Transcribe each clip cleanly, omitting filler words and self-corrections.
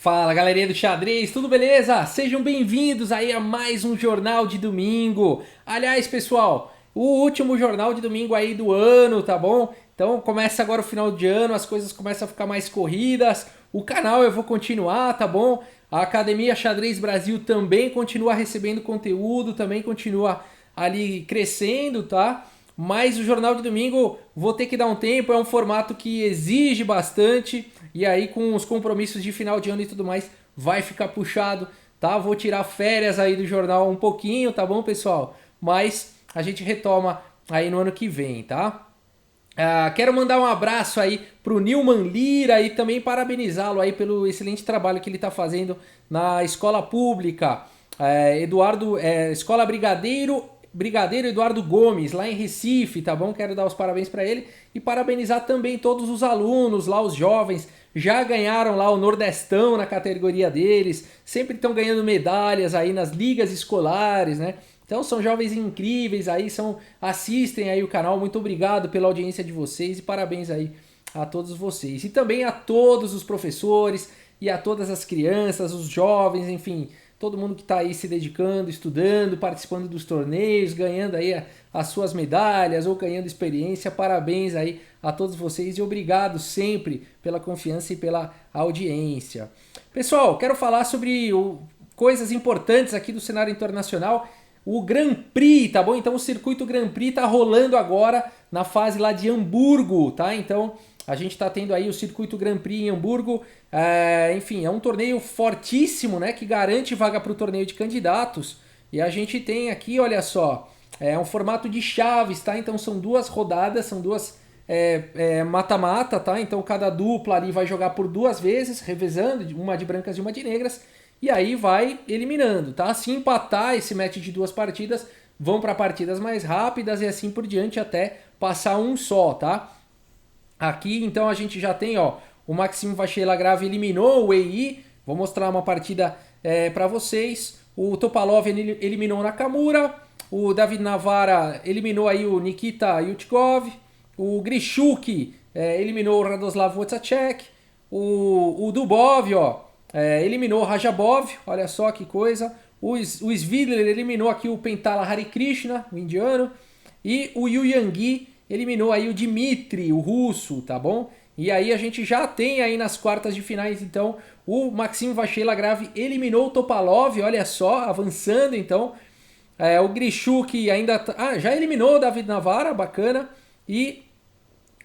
Fala galerinha do xadrez, tudo beleza? Sejam bem-vindos aí a mais um Jornal de Domingo. Aliás, pessoal, o último Jornal de Domingo aí do ano, tá bom? Então começa agora o final de ano, as coisas começam a ficar mais corridas. O canal eu vou continuar, tá bom? A Academia Xadrez Brasil também continua recebendo conteúdo, também continua ali crescendo, tá? Mas o Jornal de Domingo vou ter que dar um tempo, é um formato que exige bastante e aí com os compromissos de final de ano e tudo mais vai ficar puxado, tá? Vou tirar férias aí do jornal um pouquinho, tá bom, pessoal? Mas a gente retoma aí no ano que vem, tá? Quero mandar um abraço aí pro Nilman Lira e também parabenizá-lo aí pelo excelente trabalho que ele está fazendo na escola pública. Escola Brigadeiro Eduardo Gomes, lá em Recife, tá bom? Quero dar os parabéns para ele e parabenizar também todos os alunos lá, os jovens, já ganharam lá o Nordestão na categoria deles, sempre estão ganhando medalhas aí nas ligas escolares, né? Então são jovens incríveis aí, assistem aí o canal, muito obrigado pela audiência de vocês e parabéns aí a todos vocês. E também a todos os professores e a todas as crianças, os jovens, enfim, todo mundo que está aí se dedicando, estudando, participando dos torneios, ganhando aí as suas medalhas ou ganhando experiência. Parabéns aí a todos vocês e obrigado sempre pela confiança e pela audiência. Pessoal, quero falar sobre coisas importantes aqui do cenário internacional. O Grand Prix, tá bom? Então o circuito Grand Prix tá rolando agora na fase lá de Hamburgo, tá? Então a gente tá tendo aí o circuito Grand Prix em Hamburgo. Enfim, é um torneio fortíssimo, né? Que garante vaga para o torneio de candidatos. E a gente tem aqui, olha só, é um formato de chaves, tá? Então são duas rodadas, são duas mata-mata, tá? Então cada dupla ali vai jogar por duas vezes, revezando, uma de brancas e uma de negras. E aí vai eliminando, tá? Se empatar esse match de duas partidas, vão para partidas mais rápidas e assim por diante até passar um só, tá? Aqui então a gente já tem, ó, o Maxime Vachier-Lagrave eliminou o Wei. Vou mostrar uma partida para vocês. O Topalov eliminou o Nakamura. O David Navara eliminou aí o Nikita Yutkov. O Grishuk eliminou o Radoslav Wozniacki. O Dubov, ó, eliminou o Rajabov, olha só que coisa. O Svidler eliminou aqui o Pentala Harikrishna, o indiano. E o Yu Yangui eliminou aí o Dmitry, o russo, tá bom? E aí a gente já tem aí nas quartas de finais, então, o Maxime Vachier-Lagrave eliminou o Topalov, olha só, avançando então. O Grishuk ainda já eliminou o David Navara, bacana. E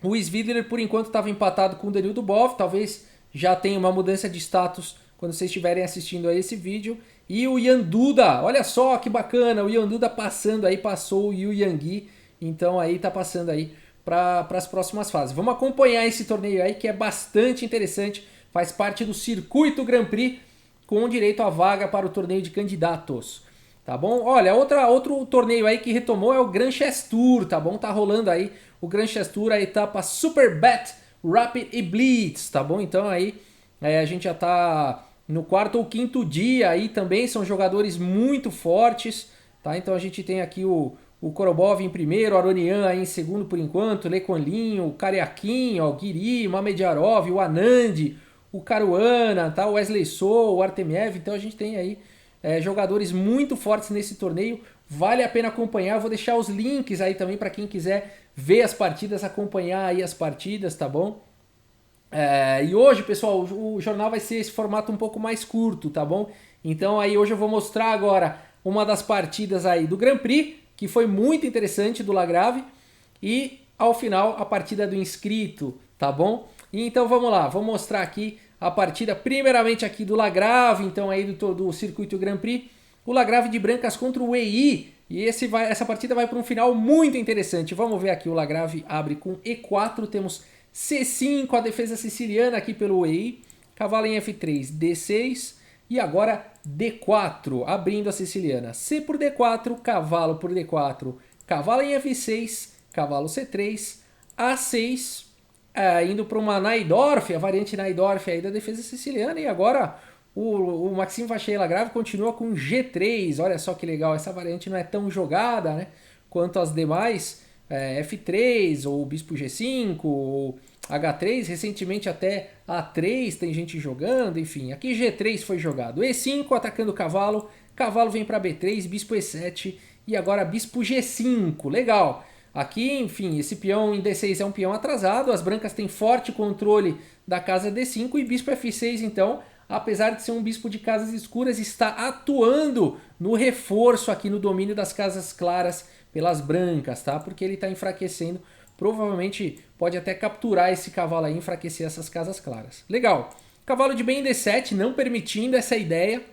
o Svidler, por enquanto, estava empatado com o Daniil Dubov, talvez já tenha uma mudança de status quando vocês estiverem assistindo a esse vídeo. E o Yan Duda, olha só que bacana, o Yan Duda passando aí, passou o Yu Yangui, então aí tá passando aí para as próximas fases. Vamos acompanhar esse torneio aí que é bastante interessante, faz parte do circuito Grand Prix com direito à vaga para o torneio de candidatos. Tá bom? Olha, outro torneio aí que retomou é o Grand Chess Tour, tá bom? Tá rolando aí o Grand Chess Tour, a etapa Super Bet, Rapid e Blitz, tá bom? Então aí a gente já tá no quarto ou quinto dia aí também, são jogadores muito fortes, tá? Então a gente tem aqui o Korobov em primeiro, o Aronian aí em segundo por enquanto, o Leconlinho, o Karyakin, o Guiri, o Mamedjarov, o Anand, o Caruana, tá? O Wesley So, o Artemiev, então a gente tem aí jogadores muito fortes nesse torneio, vale a pena acompanhar, vou deixar os links aí também para quem quiser ver as partidas, acompanhar aí as partidas, tá bom? E hoje, pessoal, o jornal vai ser esse formato um pouco mais curto, tá bom? Então aí hoje eu vou mostrar agora uma das partidas aí do Grand Prix, que foi muito interessante, do Lagrave, e ao final a partida do inscrito, tá bom? E então vamos lá, vou mostrar aqui a partida, primeiramente aqui do Lagrave, então aí do circuito Grand Prix, o Lagrave de brancas contra o Wei, e essa partida vai para um final muito interessante. Vamos ver aqui, o Lagrave abre com E4, temos C5, a defesa siciliana aqui pelo Wei, cavalo em F3, D6, e agora D4, abrindo a siciliana. C por D4, cavalo por D4, cavalo em F6, cavalo C3, A6, indo para uma Najdorf, a variante Najdorf aí da defesa siciliana, e agora o Maxime Vachier-Lagrave continua com G3, olha só que legal, essa variante não é tão jogada, né, quanto as demais, F3, ou Bispo G5, ou H3, recentemente até A3 tem gente jogando, enfim. Aqui G3 foi jogado. E5 atacando o cavalo, cavalo vem para B3, bispo E7 e agora bispo G5, legal. Aqui, enfim, esse peão em D6 é um peão atrasado, as brancas têm forte controle da casa D5 e bispo F6, então, apesar de ser um bispo de casas escuras, está atuando no reforço aqui no domínio das casas claras pelas brancas, tá? Porque ele está enfraquecendo, provavelmente pode até capturar esse cavalo aí e enfraquecer essas casas claras. Legal. Cavalo de bem em D7, não permitindo essa ideia.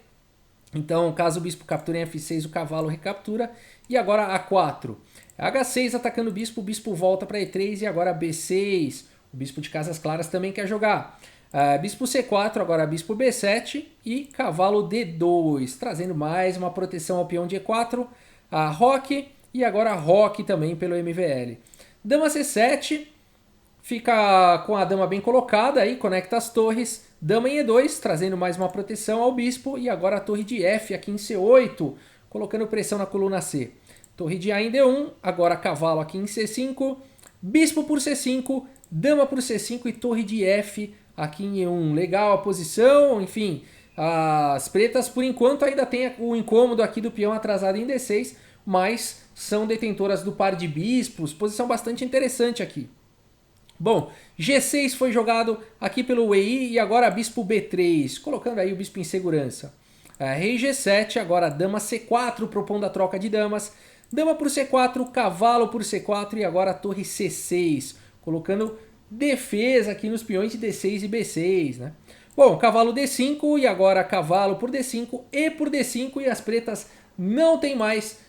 Então, caso o bispo capture em F6, o cavalo recaptura. E agora A4. H6 atacando o bispo volta para E3 e agora B6. O bispo de casas claras também quer jogar. Bispo C4, agora bispo B7 e cavalo D2, trazendo mais uma proteção ao peão de E4. Roque e agora roque também pelo MVL. Dama C7, fica com a dama bem colocada aí, conecta as torres. Dama em E2, trazendo mais uma proteção ao bispo. E agora a torre de F aqui em C8, colocando pressão na coluna C. Torre de A em D1, agora cavalo aqui em C5. Bispo por C5, dama por C5 e torre de F aqui em E1. Legal a posição, enfim. As pretas, por enquanto, ainda tem o incômodo aqui do peão atrasado em D6, mas são detentoras do par de bispos. Posição bastante interessante aqui. Bom, G6 foi jogado aqui pelo EI e agora bispo B3, colocando aí o bispo em segurança. Rei G7, agora dama C4, propondo a troca de damas. Dama por C4, cavalo por C4 e agora torre C6, colocando defesa aqui nos peões de D6 e B6, né? Bom, cavalo D5 e agora cavalo por D5 e por D5 e as pretas não tem mais...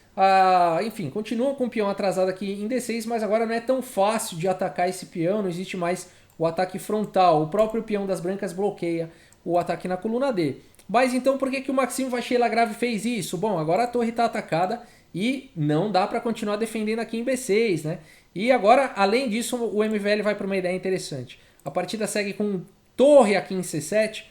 enfim, continuam com o peão atrasado aqui em D6, mas agora não é tão fácil de atacar esse peão, não existe mais o ataque frontal. O próprio peão das brancas bloqueia o ataque na coluna D. Mas então por que o Maxime Vachier-Lagrave fez isso? Bom, agora a torre está atacada e não dá para continuar defendendo aqui em B6, né? E agora, além disso, o MVL vai para uma ideia interessante. A partida segue com torre aqui em C7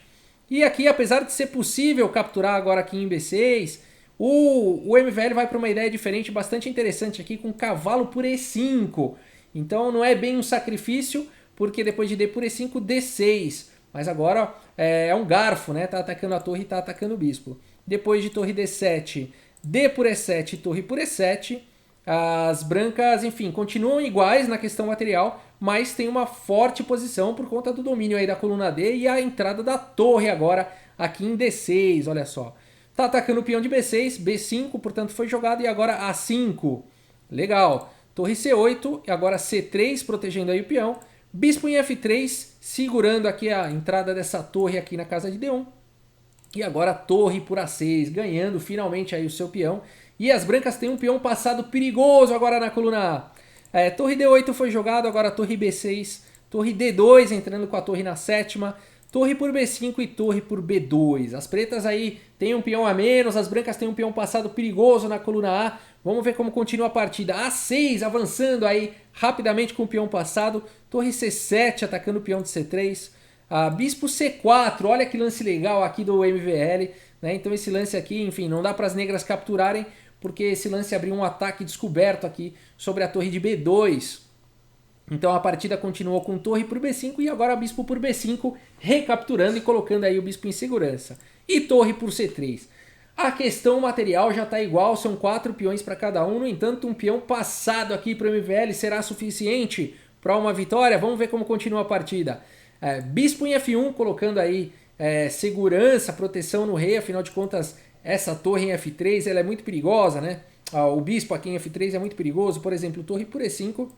e aqui, apesar de ser possível capturar agora aqui em B6... O MVL vai para uma ideia diferente, bastante interessante aqui, com cavalo por E5. Então não é bem um sacrifício, porque depois de D por E5, D6. Mas agora é um garfo, né? Tá atacando a torre e tá atacando o bispo. Depois de torre D7, D por E7 e torre por E7. As brancas, enfim, continuam iguais na questão material, mas tem uma forte posição por conta do domínio aí da coluna D e a entrada da torre agora aqui em D6, olha só. Tá atacando o peão de B6, B5, portanto foi jogado e agora A5. Legal. Torre C8 e agora C3 protegendo aí o peão. Bispo em F3, segurando aqui a entrada dessa torre aqui na casa de D1. E agora torre por A6, ganhando finalmente aí o seu peão. E as brancas têm um peão passado perigoso agora na coluna A. Torre D8 foi jogado, agora torre B6. Torre D2 entrando com a torre na sétima. Torre por B5 e torre por B2. As pretas aí têm um peão a menos, as brancas têm um peão passado perigoso na coluna A. Vamos ver como continua a partida. A6 avançando aí rapidamente com o peão passado. Torre C7 atacando o peão de C3. Bispo C4, olha que lance legal aqui do MVL. Né? Então esse lance aqui, enfim, não dá para as negras capturarem, porque esse lance abriu um ataque descoberto aqui sobre a torre de B2. Então a partida continuou com torre por B5 e agora bispo por B5, recapturando e colocando aí o bispo em segurança. E torre por C3. A questão material já está igual, são 4 peões para cada um, no entanto um peão passado aqui para o MVL será suficiente para uma vitória. Vamos ver como continua a partida. Bispo em F1, colocando aí segurança, proteção no rei, afinal de contas essa torre em F3 ela é muito perigosa, né? O bispo aqui em F3 é muito perigoso, por exemplo, torre por E5.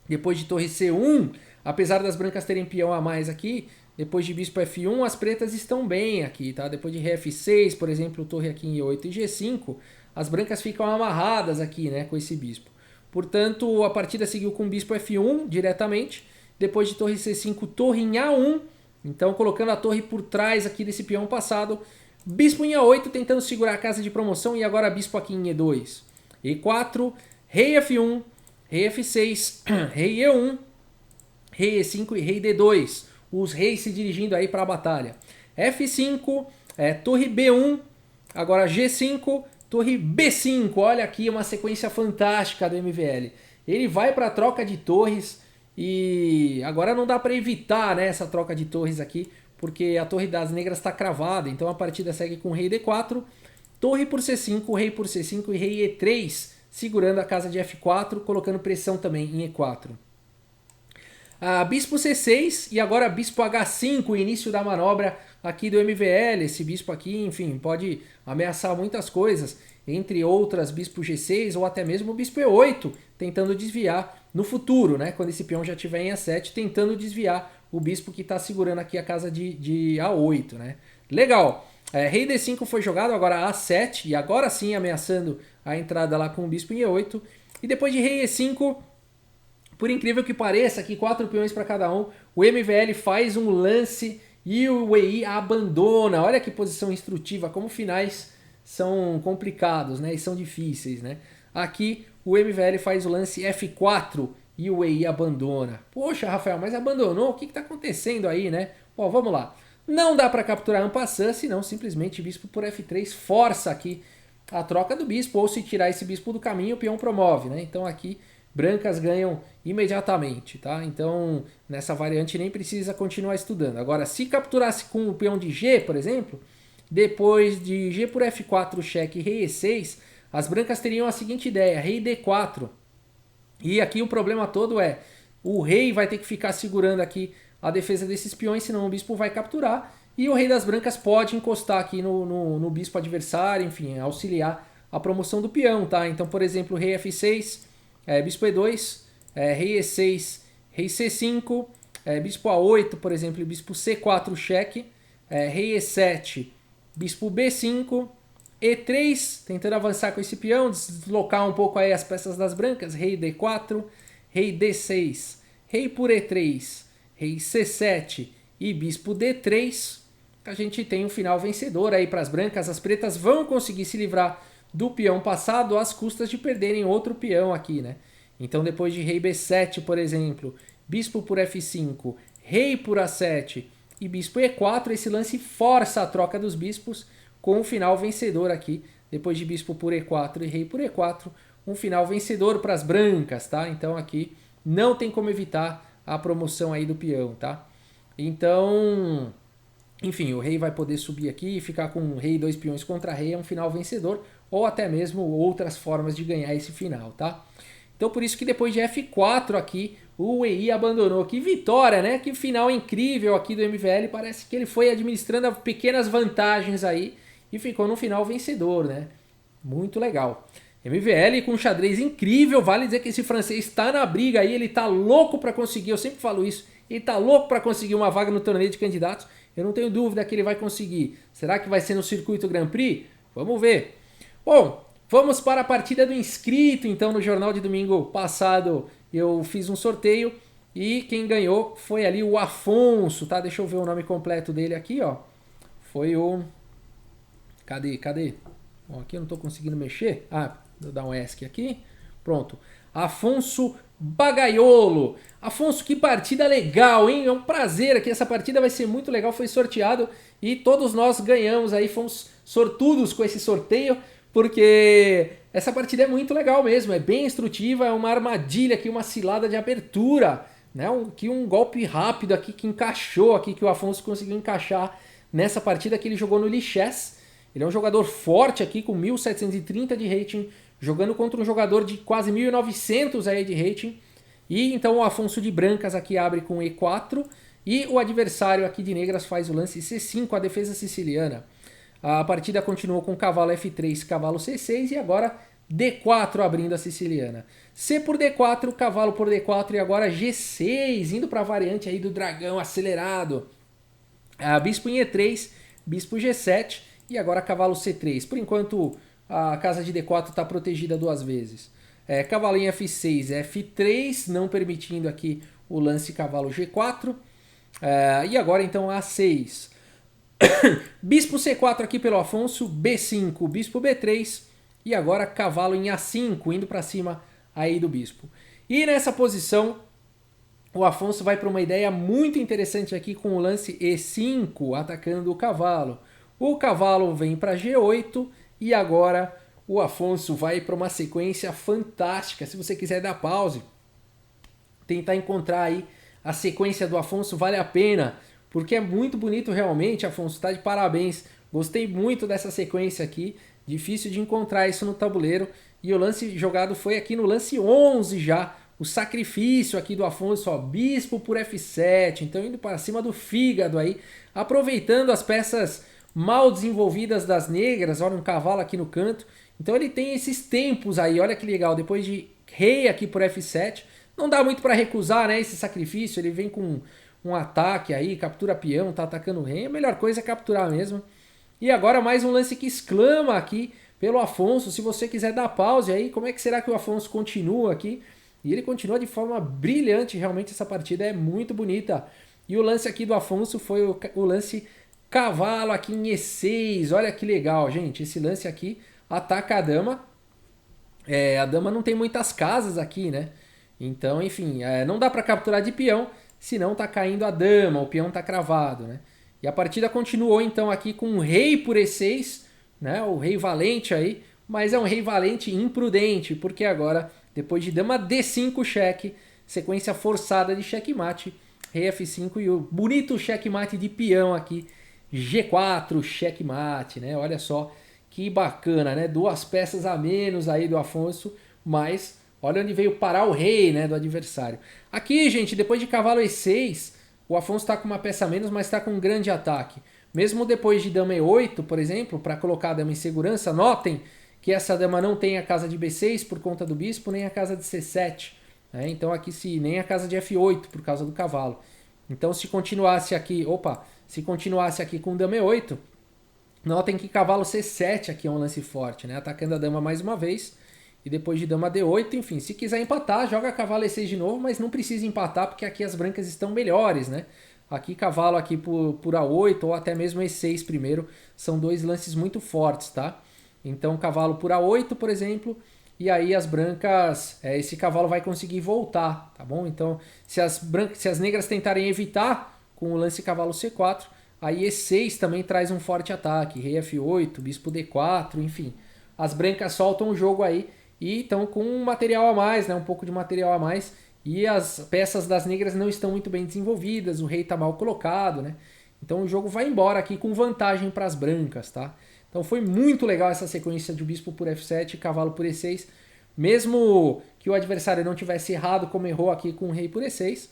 Depois de torre C1, apesar das brancas terem peão a mais aqui, depois de bispo F1, as pretas estão bem aqui, tá? Depois de rei F6, por exemplo, torre aqui em E8 e G5, as brancas ficam amarradas aqui, né, com esse bispo. Portanto, a partida seguiu com bispo F1 diretamente, depois de torre C5, torre em A1, então colocando a torre por trás aqui desse peão passado, bispo em A8 tentando segurar a casa de promoção e agora bispo aqui em E2. E4, rei F1, rei F6, rei E1, rei E5 e rei D2. Os reis se dirigindo aí para a batalha. F5, torre B1, agora G5, torre B5. Olha aqui uma sequência fantástica do MVL. Ele vai para a troca de torres E agora não dá para evitar, né, essa troca de torres aqui, porque a torre das negras está cravada. Então a partida segue com rei D4, torre por C5, rei por C5 e rei E3, segurando a casa de F4, colocando pressão também em E4. Bispo C6 e agora bispo H5, início da manobra aqui do MVL. Esse bispo aqui, enfim, pode ameaçar muitas coisas, entre outras bispo G6 ou até mesmo bispo E8, tentando desviar no futuro, né? Quando esse peão já estiver em A7, tentando desviar o bispo que está segurando aqui a casa de A8, né? Legal! Rei D5 foi jogado, agora A7, e agora sim ameaçando a entrada lá com o bispo em E8. E depois de rei E5... Por incrível que pareça, aqui 4 peões para cada um, o MVL faz um lance e o EI abandona. Olha que posição instrutiva, como finais são complicados, né? E são difíceis, né? Aqui o MVL faz o lance F4 e o EI abandona. Poxa, Rafael, mas abandonou? O que está acontecendo aí, né? Bom, vamos lá. Não dá para capturar en passant, senão simplesmente bispo por F3 força aqui a troca do bispo, ou se tirar esse bispo do caminho, o peão promove, né? Então aqui brancas ganham imediatamente, tá? Então, nessa variante nem precisa continuar estudando. Agora, se capturasse com o peão de G, por exemplo, depois de G por F4, cheque, rei E6, as brancas teriam a seguinte ideia, rei D4. E aqui o problema todo é, o rei vai ter que ficar segurando aqui a defesa desses peões, senão o bispo vai capturar, e o rei das brancas pode encostar aqui no bispo adversário, enfim, auxiliar a promoção do peão, tá? Então, por exemplo, rei F6... bispo E2, rei E6, rei C5, bispo A8, por exemplo, bispo C4, cheque, rei E7, bispo B5, E3, tentando avançar com esse peão, deslocar um pouco aí as peças das brancas, rei D4, rei D6, rei por E3, rei C7 e bispo D3, a gente tem um final vencedor aí para as brancas. As pretas vão conseguir se livrar do peão passado às custas de perderem outro peão aqui, né? Então depois de rei B7, por exemplo, bispo por F5, rei por A7 e bispo E4, esse lance força a troca dos bispos com um final vencedor aqui. Depois de bispo por E4 e rei por E4, um final vencedor para as brancas, tá? Então aqui não tem como evitar a promoção aí do peão, tá? Então... enfim, o rei vai poder subir aqui e ficar com rei e 2 peões contra rei, é um final vencedor, ou até mesmo outras formas de ganhar esse final, tá? Então por isso que depois de F4 aqui, o EI abandonou. Que vitória, né? Que final incrível aqui do MVL, parece que ele foi administrando pequenas vantagens aí e ficou no final vencedor, né? Muito legal. MVL com um xadrez incrível, vale dizer que esse francês está na briga aí, ele tá louco para conseguir, eu sempre falo isso, ele tá louco para conseguir uma vaga no torneio de candidatos. Eu não tenho dúvida que ele vai conseguir. Será que vai ser no circuito Grand Prix? Vamos ver. Bom, vamos para a partida do inscrito. Então, no jornal de domingo passado, eu fiz um sorteio e quem ganhou foi ali o Afonso, tá? Deixa eu ver o nome completo dele aqui, ó. Foi o... Cadê? Bom, aqui eu não tô conseguindo mexer. Vou dar um ESC aqui. Pronto. Afonso Bagaiolo. Afonso, que partida legal, hein? É um prazer aqui, essa partida vai ser muito legal, foi sorteado e todos nós ganhamos aí, fomos sortudos com esse sorteio, porque essa partida é muito legal mesmo, é bem instrutiva, é uma armadilha aqui, uma cilada de abertura, né? Um golpe rápido aqui que encaixou aqui, que o Afonso conseguiu encaixar nessa partida que ele jogou no Lichess. Ele é um jogador forte aqui, com 1730 de rating, jogando contra um jogador de quase 1900 aí de rating. E então o Afonso de brancas aqui abre com E4 e o adversário aqui de negras faz o lance C5, a defesa siciliana. A partida continuou com cavalo F3, cavalo C6 e agora D4 abrindo a siciliana. C por D4, cavalo por D4 e agora G6, indo para a variante aí do dragão acelerado. Bispo em E3, bispo G7 e agora cavalo C3. Por enquanto a casa de D4 está protegida 2 vezes. Cavalinho F6, F3, não permitindo aqui o lance cavalo G4. E agora então A6. Bispo C4 aqui pelo Afonso, B5, bispo B3 e agora cavalo em A5, indo para cima aí do bispo. E nessa posição o Afonso vai para uma ideia muito interessante aqui com o lance E5, atacando o cavalo. O cavalo vem para G8 e agora o Afonso vai para uma sequência fantástica. Se você quiser dar pause, tentar encontrar aí a sequência do Afonso, vale a pena, porque é muito bonito realmente, Afonso, tá de parabéns. Gostei muito dessa sequência aqui, difícil de encontrar isso no tabuleiro, e o lance jogado foi aqui no lance 11 já, o sacrifício aqui do Afonso, ó, bispo por F7, então indo para cima do fígado aí, aproveitando as peças mal desenvolvidas das negras, olha um cavalo aqui no canto, então ele tem esses tempos aí, olha que legal, depois de rei aqui por F7, não dá muito para recusar, né, esse sacrifício, ele vem com um ataque aí, captura peão, tá atacando o rei, a melhor coisa é capturar mesmo. E agora mais um lance que exclama aqui pelo Afonso, se você quiser dar pause aí, como é que será que o Afonso continua aqui? E ele continua de forma brilhante, realmente essa partida é muito bonita. E o lance aqui do Afonso foi o lance cavalo aqui em E6, olha que legal, gente, esse lance aqui ataca a dama, a dama não tem muitas casas aqui, né? Então, enfim, não dá para capturar de peão, senão tá caindo a dama, o peão tá cravado, né? E a partida continuou então aqui com o rei por E6, né? O rei valente aí, mas é um rei valente imprudente, porque agora, depois de dama D5 cheque, sequência forçada de checkmate, rei F5 e o bonito checkmate de peão aqui, G4 checkmate, né? Olha só que bacana, né? Duas peças a menos aí do Afonso, mas olha onde veio parar o rei, né, do adversário. Aqui, gente, depois de cavalo E6, o Afonso está com uma peça a menos, mas está com um grande ataque. Mesmo depois de dama E8, por exemplo, para colocar a dama em segurança, notem que essa dama não tem a casa de B6 por conta do bispo, nem a casa de C7. Né? Então aqui nem a casa de F8 por causa do cavalo. Então se continuasse aqui, com dama E8, notem que cavalo C7 aqui é um lance forte, né? Atacando a dama mais uma vez. E depois de dama D8, enfim, se quiser empatar, joga cavalo E6 de novo, mas não precisa empatar porque aqui as brancas estão melhores, né? Aqui cavalo aqui por A8 ou até mesmo E6 primeiro, são dois lances muito fortes, tá? Então cavalo por A8, por exemplo, e aí as brancas, esse cavalo vai conseguir voltar, tá bom? Então se as negras tentarem evitar com o lance cavalo C4, aí E6 também traz um forte ataque, rei F8, bispo D4, enfim. As brancas soltam o jogo aí, e estão com um material a mais, né? Um pouco de material a mais. E as peças das negras não estão muito bem desenvolvidas, o rei está mal colocado, né? Então o jogo vai embora aqui com vantagem para as brancas, tá? Então foi muito legal essa sequência de bispo por F7 e cavalo por E6. Mesmo que o adversário não tivesse errado como errou aqui com o rei por E6,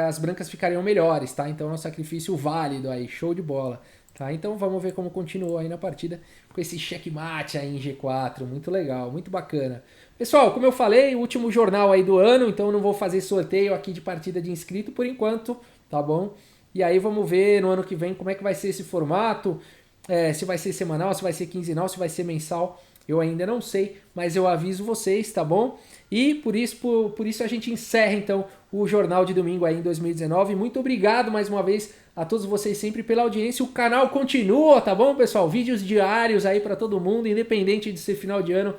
as brancas ficariam melhores, tá? Então é um sacrifício válido aí, show de bola. Tá, então vamos ver como continuou aí na partida com esse checkmate aí em G4, muito legal, muito bacana. Pessoal, como eu falei, último jornal aí do ano, então eu não vou fazer sorteio aqui de partida de inscrito por enquanto, tá bom? E aí vamos ver no ano que vem como é que vai ser esse formato, se vai ser semanal, se vai ser quinzenal, se vai ser mensal, eu ainda não sei, mas eu aviso vocês, tá bom? E por isso a gente encerra então o Jornal de Domingo aí em 2019. Muito obrigado mais uma vez a todos vocês sempre pela audiência. O canal continua, tá bom, pessoal? Vídeos diários aí para todo mundo, independente de ser final de ano.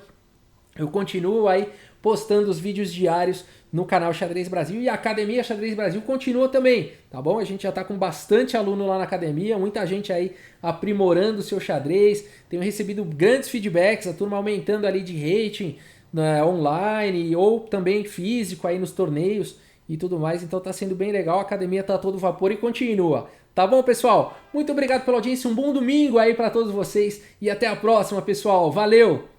Eu continuo aí postando os vídeos diários no canal Xadrez Brasil e a Academia Xadrez Brasil continua também, tá bom? A gente já tá com bastante aluno lá na academia, muita gente aí aprimorando o seu xadrez. Tenho recebido grandes feedbacks, a turma aumentando ali de rating, né, online ou também físico aí nos torneios e tudo mais, então tá sendo bem legal, a academia tá a todo vapor e continua. Tá bom, pessoal? Muito obrigado pela audiência, um bom domingo aí para todos vocês e até a próxima, pessoal. Valeu!